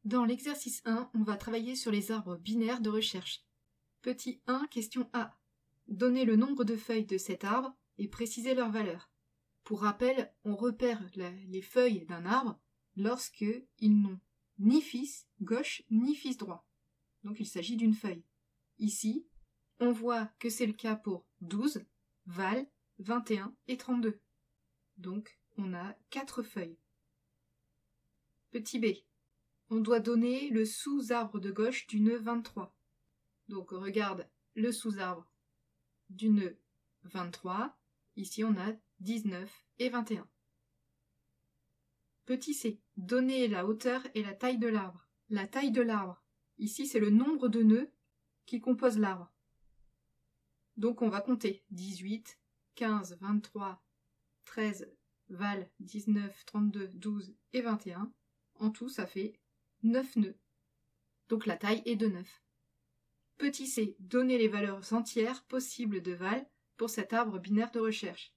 Dans l'exercice 1, on va travailler sur les arbres binaires de recherche. Petit 1, question A. Donnez le nombre de feuilles de cet arbre et précisez leur valeur. Pour rappel, on repère les feuilles d'un arbre lorsque ils n'ont ni fils gauche ni fils droit. Donc il s'agit d'une feuille. Ici, on voit que c'est le cas pour 12, Val, 21 et 32. Donc on a 4 feuilles. Petit B. On doit donner le sous-arbre de gauche du nœud 23. Donc on regarde le sous-arbre du nœud 23. Ici on a 19 et 21. Petit c. Donner la hauteur et la taille de l'arbre. La taille de l'arbre. Ici c'est le nombre de nœuds qui composent l'arbre. Donc on va compter 18, 15, 23, 13, Val, 19, 32, 12 et 21. En tout ça fait 9 nœuds. Donc la taille est de 9. Petit c. Donner les valeurs entières possibles de Val pour cet arbre binaire de recherche.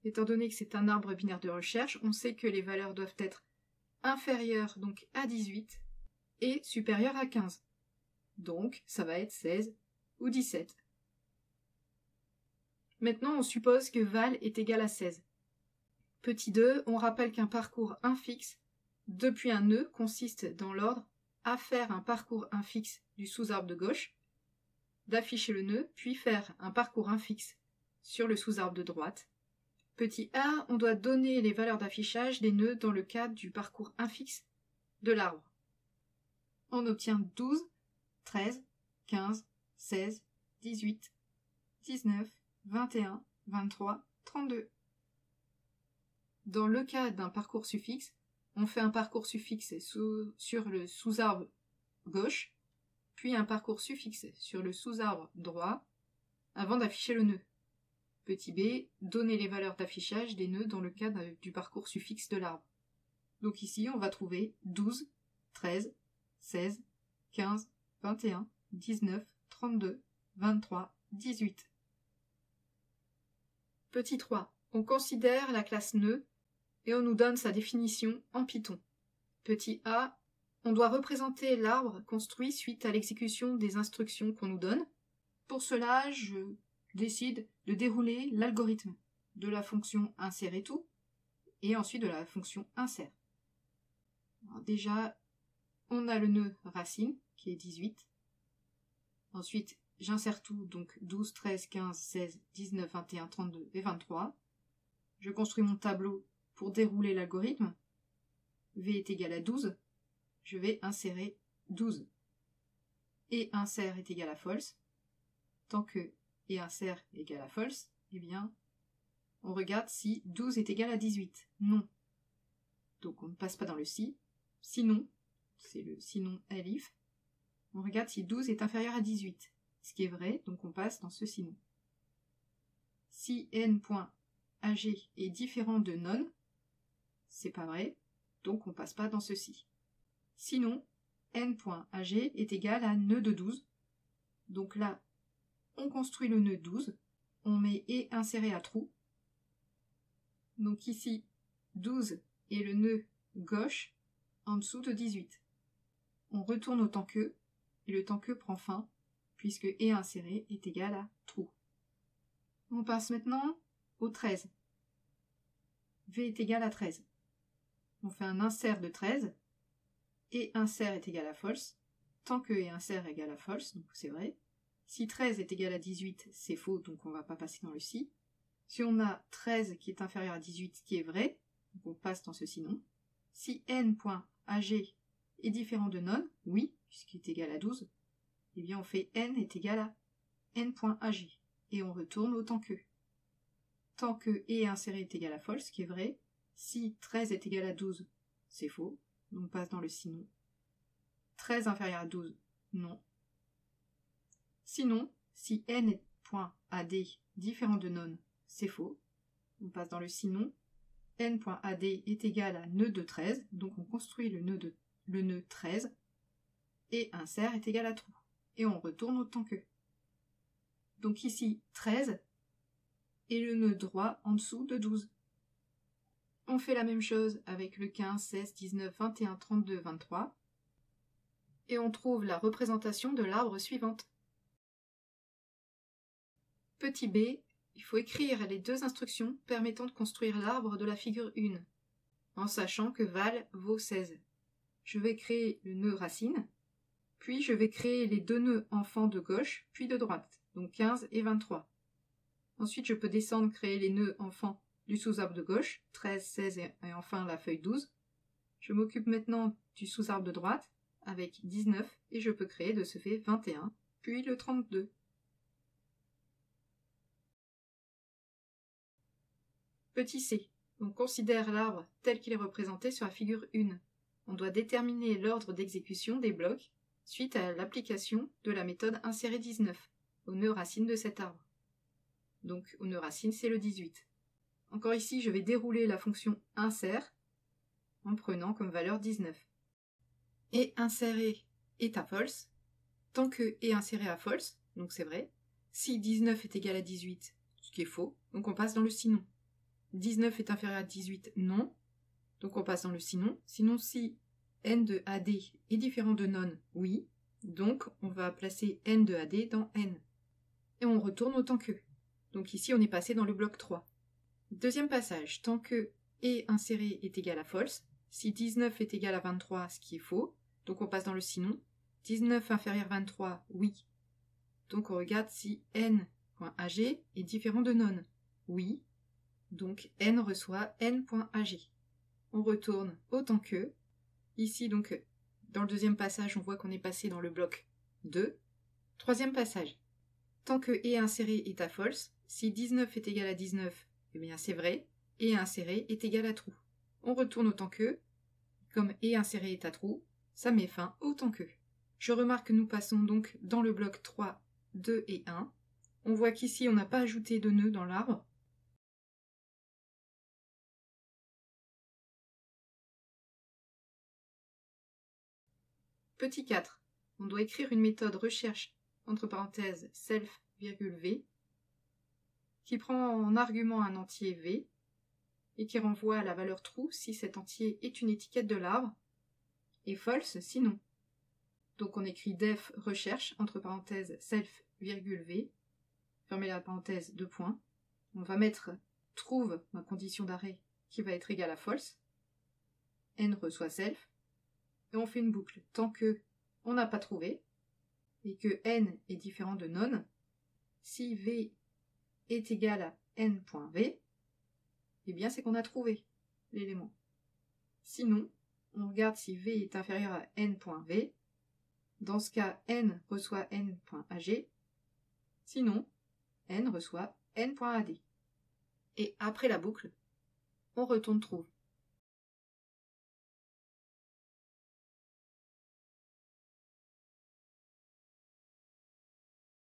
Étant donné que c'est un arbre binaire de recherche, on sait que les valeurs doivent être inférieures donc à 18 et supérieures à 15. Donc ça va être 16 ou 17. Maintenant on suppose que Val est égal à 16. Petit 2, on rappelle qu'un parcours infixe depuis un nœud consiste dans l'ordre à faire un parcours infixe du sous-arbre de gauche, d'afficher le nœud, puis faire un parcours infixe sur le sous-arbre de droite. Petit a, on doit donner les valeurs d'affichage des nœuds dans le cadre du parcours infixe de l'arbre. On obtient 12, 13, 15, 16, 18, 19, 21, 23, 32. Dans le cas d'un parcours suffixe, on fait un parcours suffixe sur le sous-arbre gauche, puis un parcours suffixe sur le sous-arbre droit, avant d'afficher le nœud. Petit b, donner les valeurs d'affichage des nœuds dans le cadre du parcours suffixe de l'arbre. Donc ici, on va trouver 12, 13, 16, 15, 21, 19, 32, 23, 18. Petit 3, on considère la classe nœud et on nous donne sa définition en Python. Petit a, on doit représenter l'arbre construit suite à l'exécution des instructions qu'on nous donne. Pour cela, je décide de dérouler l'algorithme de la fonction insert et tout, et ensuite de la fonction insert. Alors déjà, on a le nœud racine, qui est 18. Ensuite, j'insère tout, donc 12, 13, 15, 16, 19, 21, 32 et 23. Je construis mon tableau pour dérouler l'algorithme. V est égal à 12. Je vais insérer 12. Et insert est égal à false. Tant que et insert est égal à false, eh bien, on regarde si 12 est égal à 18. Non. Donc on ne passe pas dans le si. Sinon, c'est le sinon elif. On regarde si 12 est inférieur à 18. Ce qui est vrai, donc on passe dans ce sinon. Si n.ag est différent de non, c'est pas vrai, donc on passe pas dans ceci. Sinon, n.ag est égal à nœud de 12. Donc là, on construit le nœud 12, on met et inséré à trou. Donc ici, 12 est le nœud gauche en dessous de 18. On retourne au temps que, et le temps que prend fin, puisque et inséré est égal à trou. On passe maintenant au 13. V est égal à 13. On fait un insert de 13, et insert est égal à false, tant que et insert est égal à false, donc c'est vrai. Si 13 est égal à 18, c'est faux, donc on ne va pas passer dans le si. Si on a 13 qui est inférieur à 18, ce qui est vrai, donc on passe dans ce sinon. Si n.ag est différent de non, oui, puisqu'il est égal à 12, eh bien on fait n est égal à n.ag, et on retourne au tant que. Tant que et inséré est égal à false, ce qui est vrai. Si 13 est égal à 12, c'est faux, donc on passe dans le sinon. 13 inférieur à 12, non. Sinon, si n.ad différent de non, c'est faux. On passe dans le sinon. n.ad est égal à nœud de 13, donc on construit le nœud 13, et insert est égal à trou. Et on retourne au tant que. Donc ici, 13 est le nœud droit en dessous de 12. On fait la même chose avec le 15, 16, 19, 21, 32, 23. et on trouve la représentation de l'arbre suivante. Petit b, il faut écrire les deux instructions permettant de construire l'arbre de la figure 1, en sachant que val vaut 16. Je vais créer le nœud racine, puis je vais créer les deux nœuds enfants de gauche, puis de droite, donc 15 et 23. Ensuite, je peux descendre créer les nœuds enfants du sous-arbre de gauche, 13, 16 et enfin la feuille 12. Je m'occupe maintenant du sous-arbre de droite, avec 19, et je peux créer de ce fait 21, puis le 32. Petit c, on considère l'arbre tel qu'il est représenté sur la figure 1. On doit déterminer l'ordre d'exécution des blocs suite à l'application de la méthode insérer 19 au nœud racine de cet arbre. Donc au nœud racine, c'est le 18. Encore ici, je vais dérouler la fonction insert en prenant comme valeur 19. Et insérer est à false, tant que est inséré à false, donc c'est vrai. Si 19 est égal à 18, ce qui est faux, donc on passe dans le sinon. 19 est inférieur à 18, non, donc on passe dans le sinon. Sinon, si n de AD est différent de non, oui, donc on va placer n de AD dans n. Et on retourne autant que. Donc ici, on est passé dans le bloc 3. Deuxième passage, tant que et inséré est égal à false, si 19 est égal à 23, ce qui est faux, donc on passe dans le sinon. 19 inférieur à 23, oui. Donc on regarde si n.ag est différent de non, oui. Donc n reçoit n.ag. On retourne autant que. Ici, donc, dans le deuxième passage, on voit qu'on est passé dans le bloc 2. Troisième passage. Tant que et inséré est à false, si 19 est égal à 19, eh bien c'est vrai, et inséré est égal à true. On retourne autant que, comme et inséré est à true, ça met fin autant que. Je remarque que nous passons donc dans le bloc 3, 2 et 1. On voit qu'ici on n'a pas ajouté de nœud dans l'arbre. Petit 4. On doit écrire une méthode recherche, entre parenthèses, self, v, qui prend en argument un entier v, et qui renvoie à la valeur true si cet entier est une étiquette de l'arbre, et false sinon. Donc on écrit def recherche, entre parenthèses, self, v, fermez la parenthèse, 2 points. On va mettre trouve, ma condition d'arrêt, qui va être égale à false, n reçoit self, et on fait une boucle. Tant que on n'a pas trouvé, et que n est différent de non, si v est égal à n.v, eh bien c'est qu'on a trouvé l'élément. Sinon, on regarde si v est inférieur à n.v, dans ce cas n reçoit n.ag, sinon n reçoit n.ad. Et après la boucle, on retourne trouve.